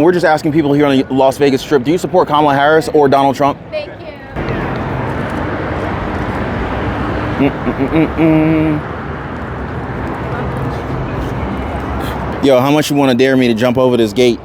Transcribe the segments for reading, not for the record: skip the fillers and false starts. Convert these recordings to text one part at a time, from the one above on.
we're just asking people here on the Las Vegas Strip, do you support Kamala Harris or Donald Trump? Thank you. Yo, how much you want to dare me to jump over this gate,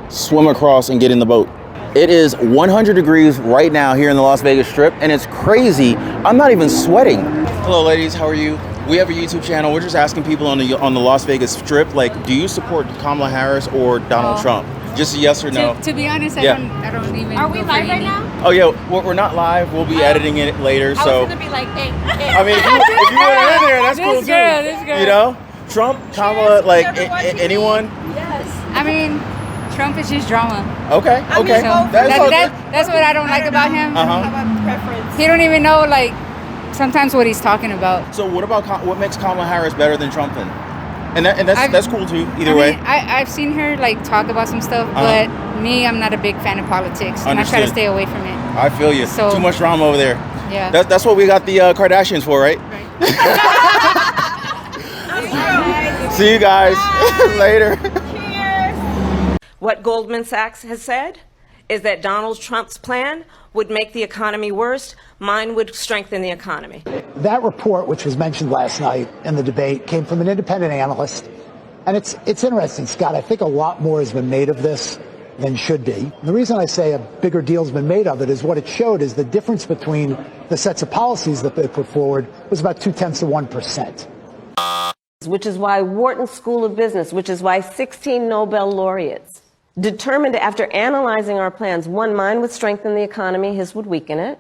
swim across, and get in the boat? It is 100 degrees right now here in the Las Vegas Strip, and it's crazy. I'm not even sweating. Hello, ladies. How are you? We have a YouTube channel. We're just asking people on the Las Vegas Strip, like, do you support Kamala Harris or Donald Trump? Just a yes or no. To be honest, I don't even. Are we live right now? Oh yeah, we're not live. We'll be editing it later. I so was gonna be like, hey. I mean, if you want to in there, that's cool too. This girl. You know, Trump, Kamala, like anyone. Yes. I mean, Trump is just drama. Okay. So that's what I don't like about him. How about preference? He don't even know like sometimes what he's talking about. So what makes Kamala Harris better than Trump then? And that's cool too. Either way. I've seen her like talk about some stuff, but me, I'm not a big fan of politics, and I try to stay away from it. I feel you. So, too much drama over there. Yeah. That's what we got the Kardashians for, right? See you guys later. Cheers. What Goldman Sachs has said is that Donald Trump's plan would make the economy worse. Mine would strengthen the economy. That report, which was mentioned last night in the debate, came from an independent analyst. And it's interesting, Scott. I think a lot more has been made of this than should be. And the reason I say a bigger deal has been made of it is what it showed is the difference between the sets of policies that they put forward was about 0.2%. Which is why Wharton School of Business, which is why 16 Nobel laureates determined after analyzing our plans, one, mine would strengthen the economy, his would weaken it.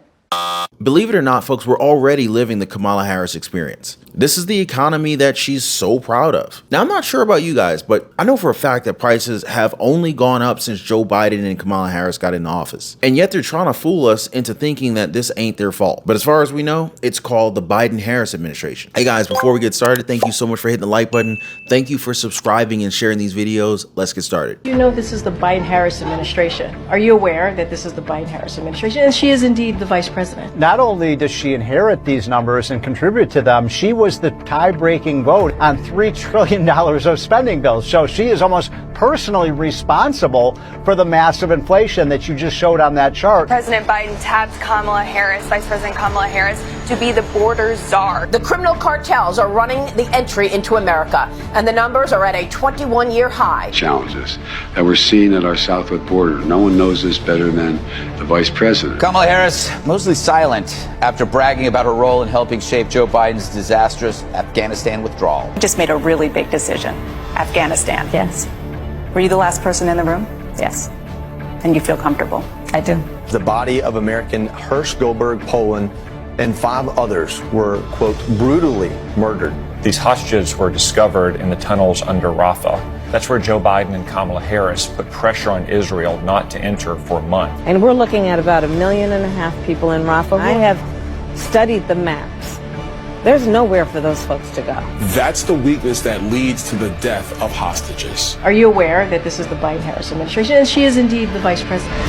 Believe it or not, folks, we're already living the Kamala Harris experience. This is the economy that she's so proud of. Now, I'm not sure about you guys, but I know for a fact that prices have only gone up since Joe Biden and Kamala Harris got in office. And yet they're trying to fool us into thinking that this ain't their fault. But as far as we know, it's called the Biden-Harris administration. Hey guys, before we get started, thank you so much for hitting the like button. Thank you for subscribing and sharing these videos. Let's get started. You know this is the Biden-Harris administration. Are you aware that this is the Biden-Harris administration? And she is indeed the vice president. Not only does she inherit these numbers and contribute to them, she was the tie-breaking vote on $3 trillion of spending bills. So she is almost personally responsible for the massive inflation that you just showed on that chart. President Biden tapped Kamala Harris, Vice President Kamala Harris, to be the border czar. The criminal cartels are running the entry into America, and the numbers are at a 21-year high. Challenges that we're seeing at our southwest border. No one knows this better than the vice president. Kamala Harris, mostly silent after bragging about her role in helping shape Joe Biden's disastrous Afghanistan withdrawal. Just made a really big decision. Afghanistan. Yes. Were you the last person in the room? Yes. And you feel comfortable? I do. The body of American Hirsch Goldberg, Poland, and 5 others were, quote, brutally murdered. These hostages were discovered in the tunnels under Rafah. That's where Joe Biden and Kamala Harris put pressure on Israel not to enter for a month. And we're looking at about 1.5 million people in Rafah. I have studied the maps. There's nowhere for those folks to go. That's the weakness that leads to the death of hostages. Are you aware that this is the Biden-Harris administration? And she is indeed the vice president.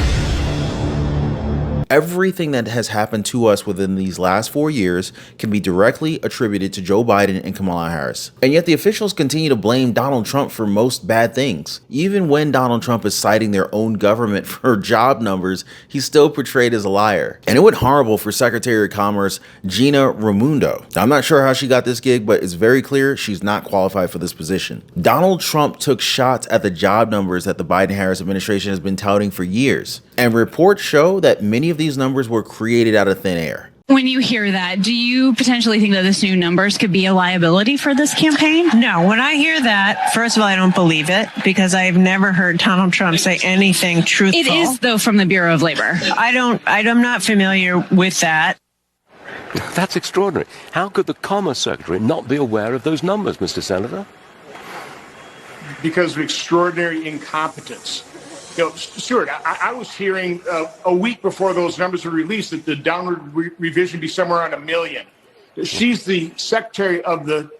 Everything that has happened to us within these last 4 years can be directly attributed to Joe Biden and Kamala Harris. And yet the officials continue to blame Donald Trump for most bad things. Even when Donald Trump is citing their own government for job numbers, he's still portrayed as a liar. And it went horrible for Secretary of Commerce Gina Raimondo. I'm not sure how she got this gig, but it's very clear she's not qualified for this position. Donald Trump took shots at the job numbers that the Biden-Harris administration has been touting for years. And reports show that many of these numbers were created out of thin air. When you hear that, do you potentially think that this new numbers could be a liability for this campaign? No, when I hear that, first of all, I don't believe it because I've never heard Donald Trump say anything truthful. It is, though, from the Bureau of Labor. I'm not familiar with that. That's extraordinary. How could the Commerce Secretary not be aware of those numbers, Mr. Senator? Because of extraordinary incompetence. You know, Stuart, I was hearing a week before those numbers were released that the downward revision be somewhere around 1 million. She's the secretary of the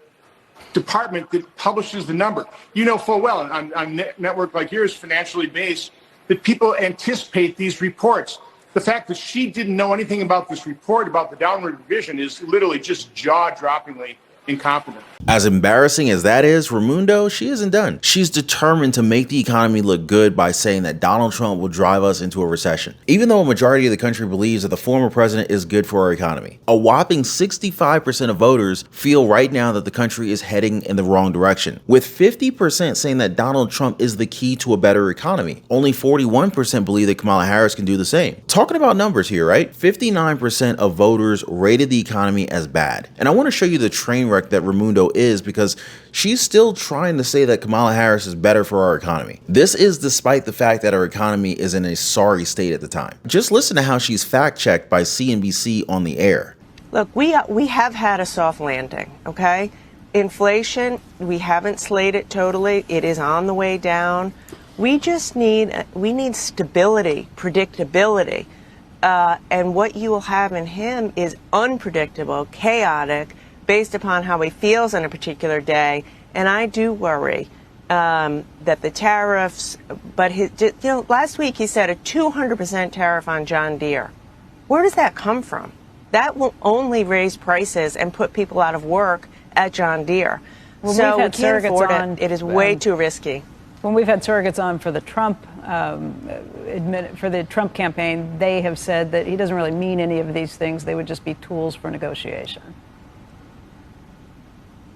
department that publishes the number. You know full well, on network like yours, financially based, that people anticipate these reports. The fact that she didn't know anything about this report, about the downward revision, is literally just jaw-droppingly incompetent. As embarrassing as that is, Raimundo, she isn't done. She's determined to make the economy look good by saying that Donald Trump will drive us into a recession, even though a majority of the country believes that the former president is good for our economy. A whopping 65% of voters feel right now that the country is heading in the wrong direction, with 50% saying that Donald Trump is the key to a better economy. Only 41% believe that Kamala Harris can do the same. Talking about numbers here, right? 59% of voters rated the economy as bad. And I want to show you the train wreck that Raimundo is, because she's still trying to say that Kamala Harris is better for our economy. This is despite the fact that our economy is in a sorry state at the time. Just listen to how she's fact-checked by CNBC on the air. Look, we have had a soft landing, okay? Inflation, we haven't slayed it totally. It is on the way down. We just need stability, predictability. And what you will have in him is unpredictable, chaotic, based upon how he feels on a particular day. And I do worry that the tariffs, but last week he said a 200% tariff on John Deere. Where does that come from? That will only raise prices and put people out of work at John Deere. Well, so we've had we can't afford surrogates on, it. It is way too risky. When we've had surrogates on for the Trump campaign, they have said that he doesn't really mean any of these things. They would just be tools for negotiation.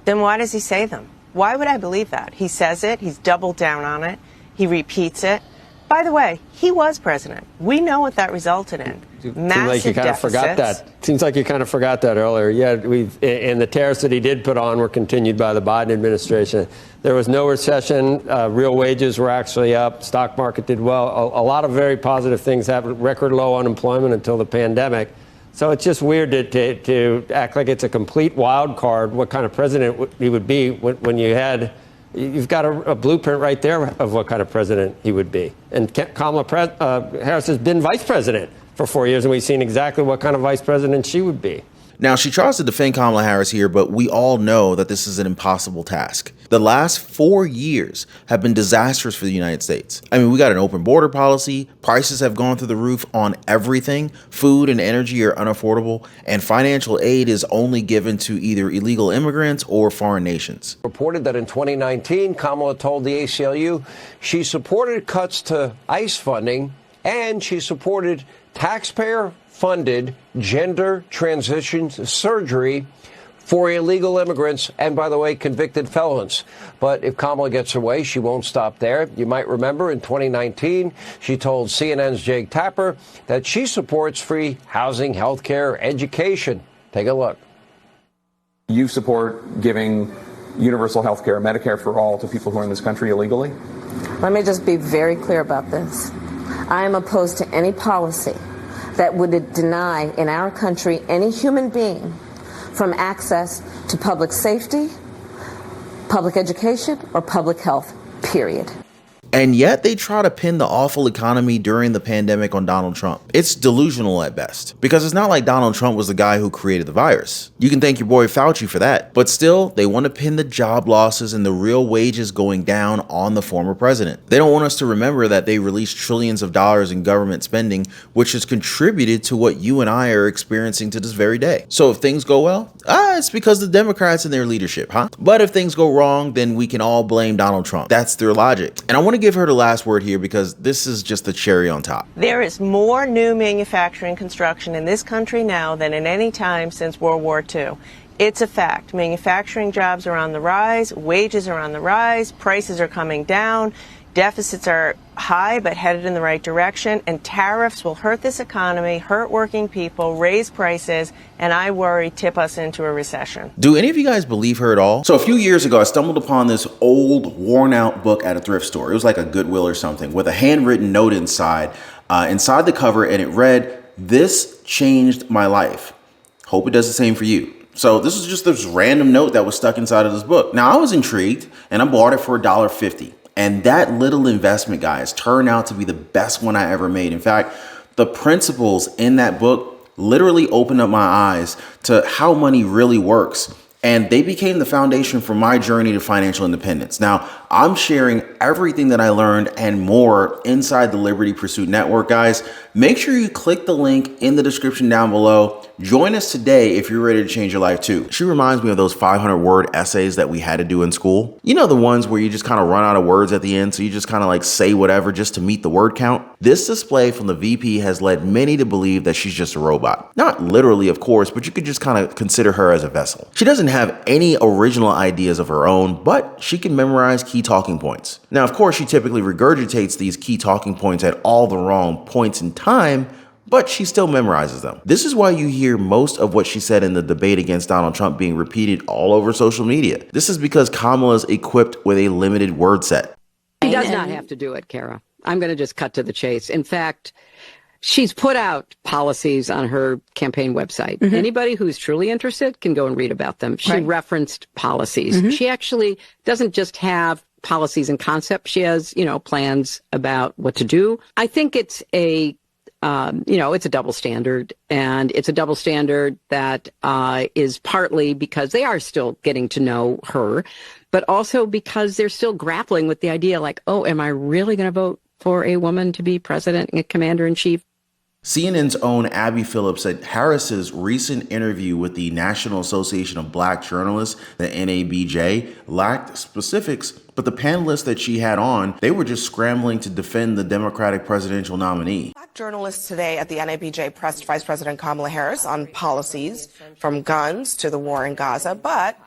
Then why does he say them? Why would I believe that? He says it. He's doubled down on it. He repeats it. By the way, he was president. We know what that resulted in. Massive like you kind of forgot that. Seems like you kind of forgot that earlier. Yeah, and the tariffs that he did put on were continued by the Biden administration. There was no recession. Real wages were actually up. Stock market did well. A lot of very positive things happened. Record low unemployment until the pandemic. So it's just weird to act like it's a complete wild card what kind of president he would be when you've got a blueprint right there of what kind of president he would be. And Kamala Harris has been vice president for 4 years, and we've seen exactly what kind of vice president she would be. Now, she tries to defend Kamala Harris here, but we all know that this is an impossible task. The last 4 years have been disastrous for the United States. I mean, we got an open border policy, prices have gone through the roof on everything, food and energy are unaffordable, and financial aid is only given to either illegal immigrants or foreign nations. Reported that in 2019, Kamala told the ACLU she supported cuts to ICE funding and she supported taxpayer-funded gender transition surgery for illegal immigrants and, by the way, convicted felons. But if Kamala gets her way, she won't stop there. You might remember in 2019, she told CNN's Jake Tapper that she supports free housing, health care, education. Take a look. You support giving universal health care, Medicare for all, to people who are in this country illegally? Let me just be very clear about this. I am opposed to any policy that would deny in our country any human being from access to public safety, public education, or public health, period. And yet they try to pin the awful economy during the pandemic on Donald Trump. It's delusional at best, because it's not like Donald Trump was the guy who created the virus. You can thank your boy Fauci for that. But still, they want to pin the job losses and the real wages going down on the former president. They don't want us to remember that they released trillions of dollars in government spending, which has contributed to what you and I are experiencing to this very day. So if things go well, it's because the Democrats and their leadership, huh? But if things go wrong, then we can all blame Donald Trump. That's their logic. And I want to give her the last word here because this is just the cherry on top. There is more new manufacturing construction in this country now than at any time since World War II. It's a fact. Manufacturing jobs are on the rise, wages are on the rise, prices are coming down, deficits are high but headed in the right direction, and tariffs will hurt this economy, hurt working people, raise prices, and I worry tip us into a recession. Do any of you guys believe her at all? So a few years ago, I stumbled upon this old, worn out book at a thrift store. It was like a Goodwill or something with a handwritten note inside the cover, and it read, "This changed my life. Hope it does the same for you." So this was just this random note that was stuck inside of this book. Now I was intrigued and I bought it for $1.50. And that little investment, guys, turned out to be the best one I ever made. In fact, the principles in that book literally opened up my eyes to how money really works. And they became the foundation for my journey to financial independence. Now, I'm sharing everything that I learned and more inside the Liberty Pursuit Network, guys. Make sure you click the link in the description down below. Join us today if you're ready to change your life too. She reminds me of those 500-word essays that we had to do in school. You know, the ones where you just kind of run out of words at the end, so you just kind of like say whatever just to meet the word count. This display from the VP has led many to believe that she's just a robot. Not literally, of course, but you could just kind of consider her as a vessel. She doesn't have any original ideas of her own, but she can memorize key talking points. Now, of course, she typically regurgitates these key talking points at all the wrong points in time, but she still memorizes them. This is why you hear most of what she said in the debate against Donald Trump being repeated all over social media. This is because Kamala's equipped with a limited word set. She does not have to do it, Kara. I'm going to just cut to the chase. In fact, she's put out policies on her campaign website. Anybody who's truly interested can go and read about them. She referenced policies. She actually doesn't just have policies and concepts. She has, plans about what to do. I think it's it's a double standard, and it's a double standard that is partly because they are still getting to know her, but also because they're still grappling with the idea like, oh, am I really going to vote for a woman to be president and commander-in-chief? CNN's own Abby Phillips said Harris's recent interview with the National Association of Black Journalists, the NABJ, lacked specifics, but the panelists that she had on, they were just scrambling to defend the Democratic presidential nominee. Black journalists today at the NABJ pressed Vice President Kamala Harris on policies from guns to the war in Gaza, but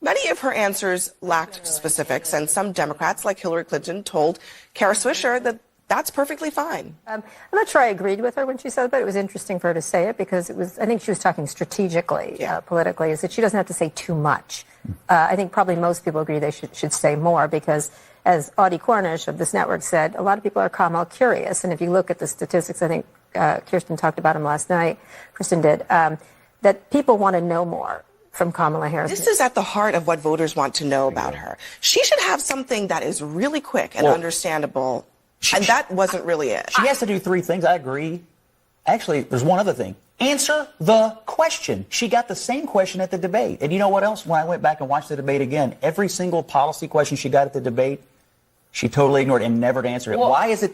many of her answers lacked specifics, and some Democrats, like Hillary Clinton, told Kara Swisher that that's perfectly fine. I'm not sure I agreed with her when she said it, but it was interesting for her to say it because I think she was talking strategically, politically, is that she doesn't have to say too much. I think probably most people agree they should say more because, as Audie Cornish of this network said, a lot of people are Kamala curious. And if you look at the statistics, I think Kirsten talked about them last night, Kristen did, that people want to know more from Kamala Harris. This is at the heart of what voters want to know about her. She should have something that is really quick and understandable. And that wasn't really it. She has to do three things. I agree. Actually, there's one other thing. Answer the question. She got the same question at the debate. And you know what else? When I went back and watched the debate again, every single policy question she got at the debate, she totally ignored and never answered it. Why is it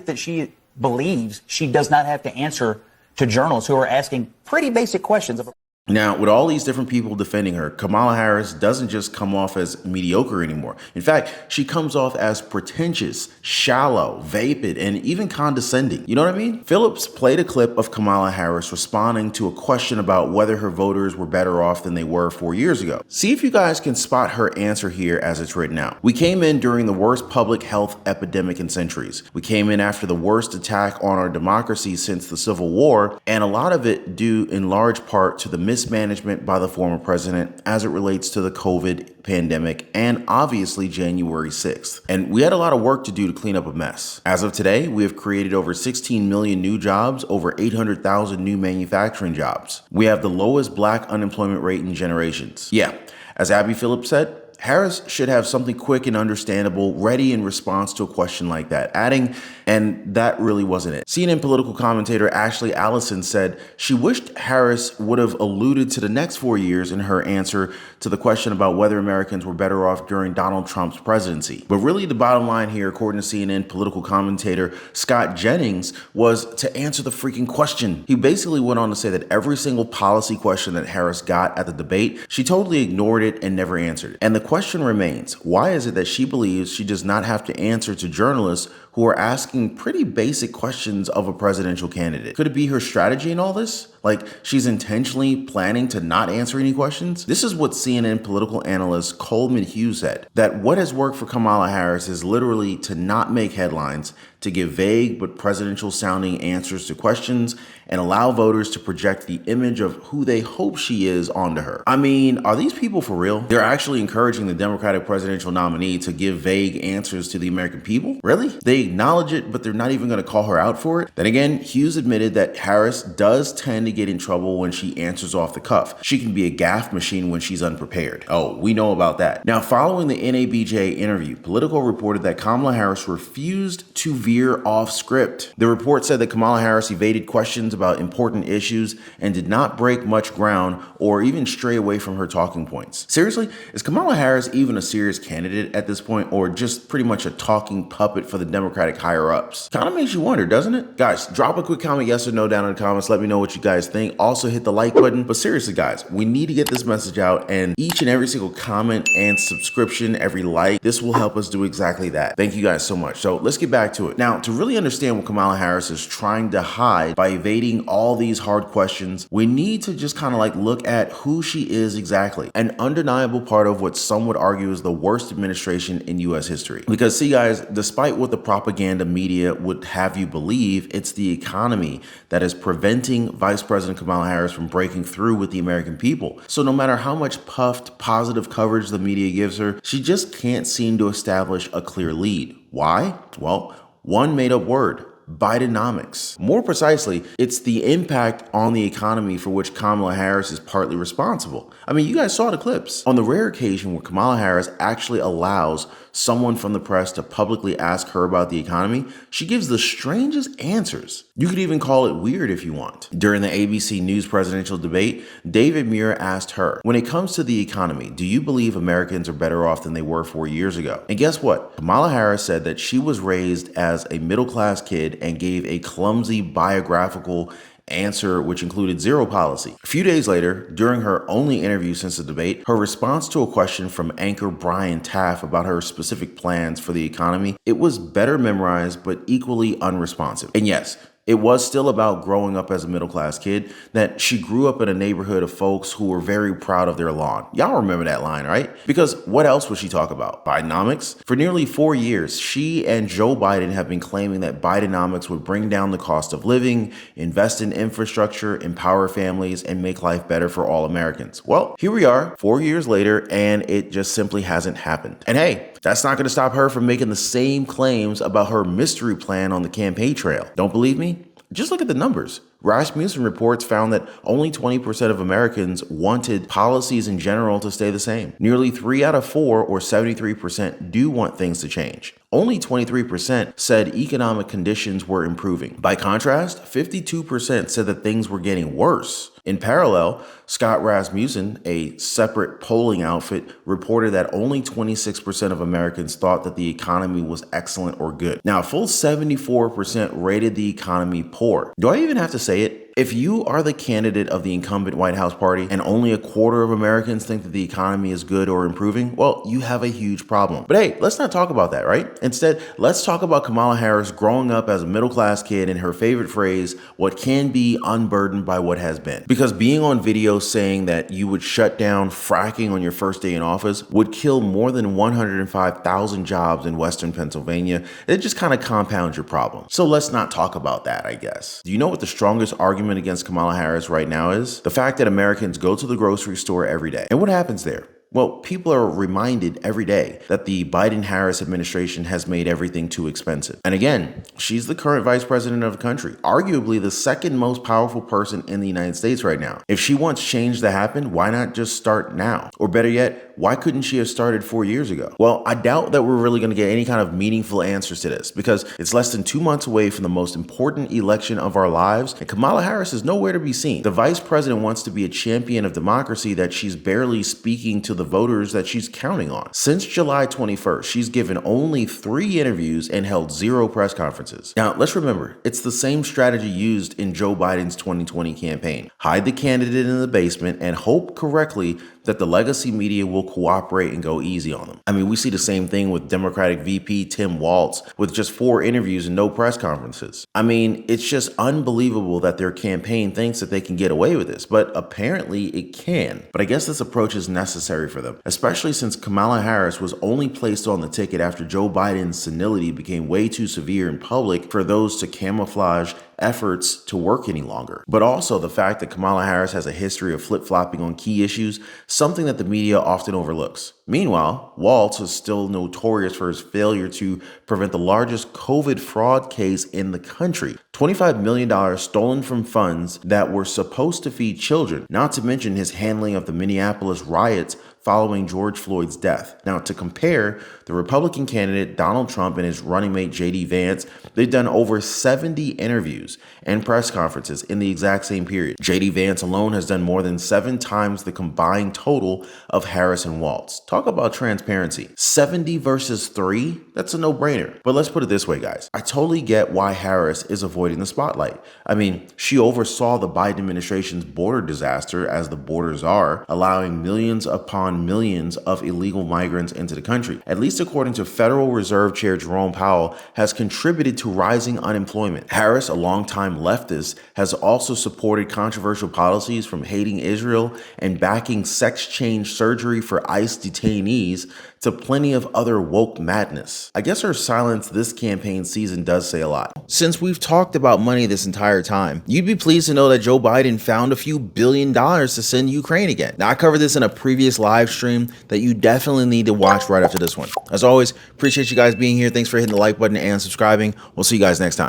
that she believes she does not have to answer to journalists who are asking pretty basic questions of her? Now, with all these different people defending her, Kamala Harris doesn't just come off as mediocre anymore. In fact, she comes off as pretentious, shallow, vapid, and even condescending. You know what I mean? Phillips played a clip of Kamala Harris responding to a question about whether her voters were better off than they were 4 years ago. See if you guys can spot her answer here as it's written out. We came in during the worst public health epidemic in centuries. We came in after the worst attack on our democracy since the Civil War, and a lot of it due in large part to the mismanagement by the former president as it relates to the COVID pandemic and obviously January 6th. And we had a lot of work to do to clean up a mess. As of today, we have created over 16 million new jobs, over 800,000 new manufacturing jobs. We have the lowest black unemployment rate in generations. Yeah, as Abby Phillips said, Harris should have something quick and understandable ready in response to a question like that, adding, and that really wasn't it. CNN political commentator Ashley Allison said she wished Harris would have alluded to the next 4 years in her answer to the question about whether Americans were better off during Donald Trump's presidency. But really the bottom line here, according to CNN political commentator Scott Jennings, was to answer the freaking question. He basically went on to say that every single policy question that Harris got at the debate, she totally ignored it and never answered it. And the question remains, why is it that she believes she does not have to answer to journalists who are asking pretty basic questions of a presidential candidate? Could it be her strategy in all this? Like she's intentionally planning to not answer any questions? This is what CNN political analyst Coleman Hughes said, that what has worked for Kamala Harris is literally to not make headlines, to give vague but presidential sounding answers to questions and allow voters to project the image of who they hope she is onto her. I mean, are these people for real? They're actually encouraging the Democratic presidential nominee to give vague answers to the American people? Really? They acknowledge it, but they're not even going to call her out for it. Then again, Hughes admitted that Harris does tend to get in trouble when she answers off the cuff. She can be a gaffe machine when she's unprepared. Oh, we know about that. Now, following the NABJ interview, Politico reported that Kamala Harris refused to veer off script. The report said that Kamala Harris evaded questions about important issues and did not break much ground or even stray away from her talking points. Seriously, is Kamala Harris even a serious candidate at this point, or just pretty much a talking puppet for the Democratic higher-ups? Kind of makes you wonder, doesn't it? Guys, drop a quick comment, yes or no, down in the comments. Let me know what you guys think. Also, hit the like button. But seriously, guys, we need to get this message out, and each and every single comment and subscription, every like, this will help us do exactly that. Thank you guys so much. So let's get back to it. Now, to really understand what Kamala Harris is trying to hide by evading all these hard questions, we need to just kind of like look at who she is exactly. An undeniable part of what some would argue is the worst administration in US history. Because see guys, despite what the propaganda media would have you believe, it's the economy that is preventing Vice President Kamala Harris from breaking through with the American people. So no matter how much puffed positive coverage the media gives her, she just can't seem to establish a clear lead. Why? Well, one made up word: Bidenomics. More precisely, it's the impact on the economy for which Kamala Harris is partly responsible. I mean, you guys saw the clips. On the rare occasion where Kamala Harris actually allows someone from the press to publicly ask her about the economy, she gives the strangest answers. You could even call it weird if you want. During the ABC News presidential debate, David Muir asked her, when it comes to the economy, do you believe Americans are better off than they were 4 years ago? And guess what? Kamala Harris said that she was raised as a middle-class kid and gave a clumsy biographical answer which included zero policy. A few days later, during her only interview since the debate, her response to a question from anchor Brian Taff about her specific plans for the economy, it was better memorized but equally unresponsive. And yes, it was still about growing up as a middle-class kid, that she grew up in a neighborhood of folks who were very proud of their lawn. Y'all remember that line, right? Because what else would she talk about? Bidenomics? For nearly 4 years, she and Joe Biden have been claiming that Bidenomics would bring down the cost of living, invest in infrastructure, empower families, and make life better for all Americans. Well, here we are, 4 years later, and it just simply hasn't happened. And hey, that's not going to stop her from making the same claims about her mystery plan on the campaign trail. Don't believe me? Just look at the numbers. Rasmussen reports found that only 20% of Americans wanted policies in general to stay the same. Nearly 3 out of 4, or 73%, do want things to change. Only 23% said economic conditions were improving. By contrast, 52% said that things were getting worse. In parallel, Scott Rasmussen, a separate polling outfit, reported that only 26% of Americans thought that the economy was excellent or good. Now, a full 74% rated the economy poor. Do I even have to say it? If you are the candidate of the incumbent White House party and only a quarter of Americans think that the economy is good or improving, well, you have a huge problem. But hey, let's not talk about that, right? Instead, let's talk about Kamala Harris growing up as a middle-class kid and her favorite phrase, what can be unburdened by what has been. Because being on video saying that you would shut down fracking on your first day in office would kill more than 105,000 jobs in Western Pennsylvania, it just kind of compounds your problem. So let's not talk about that, I guess. Do you know what the strongest argument against Kamala Harris right now is? The fact that Americans go to the grocery store every day. And what happens there? Well, people are reminded every day that the Biden-Harris administration has made everything too expensive. And again, she's the current vice president of the country, arguably the second most powerful person in the United States right now. If she wants change to happen, why not just start now? Or better yet, why couldn't she have started 4 years ago? Well, I doubt that we're really going to get any kind of meaningful answers to this, because it's less than 2 months away from the most important election of our lives, and Kamala Harris is nowhere to be seen. The vice president wants to be a champion of democracy that she's barely speaking to the voters that she's counting on. Since July 21st, she's given only 3 interviews and held 0 press conferences. Now, let's remember, it's the same strategy used in Joe Biden's 2020 campaign. Hide the candidate in the basement and hope correctly that the legacy media will cooperate and go easy on them. I mean, we see the same thing with Democratic VP Tim Walz with just 4 interviews and no press conferences. I mean, it's just unbelievable that their campaign thinks that they can get away with this, but apparently it can. But I guess this approach is necessary for them, especially since Kamala Harris was only placed on the ticket after Joe Biden's senility became way too severe in public for those to camouflage efforts to work any longer. But also the fact that Kamala Harris has a history of flip-flopping on key issues, something that the media often overlooks. Meanwhile, Waltz is still notorious for his failure to prevent the largest COVID fraud case in the country. $25 million stolen from funds that were supposed to feed children, not to mention his handling of the Minneapolis riots following George Floyd's death. Now, to compare, the Republican candidate Donald Trump and his running mate J.D. Vance, they've done over 70 interviews and press conferences in the exact same period. J.D. Vance alone has done more than 7 times the combined total of Harris and Waltz. Talk about transparency. 70 versus 3? That's a no-brainer. But let's put it this way, guys. I totally get why Harris is avoiding the spotlight. I mean, she oversaw the Biden administration's border disaster as the border czar, allowing millions upon millions of illegal migrants into the country. At least according to Federal Reserve Chair Jerome Powell, has contributed to rising unemployment. Harris, a longtime leftist, has also supported controversial policies from hating Israel and backing sex change surgery for ICE detainees to plenty of other woke madness. I guess her silence this campaign season does say a lot. Since we've talked about money this entire time, you'd be pleased to know that Joe Biden found a few $1 billion to send Ukraine again. Now, I covered this in a previous live stream that you definitely need to watch right after this one. As always, appreciate you guys being here. Thanks for hitting the like button and subscribing. We'll see you guys next time.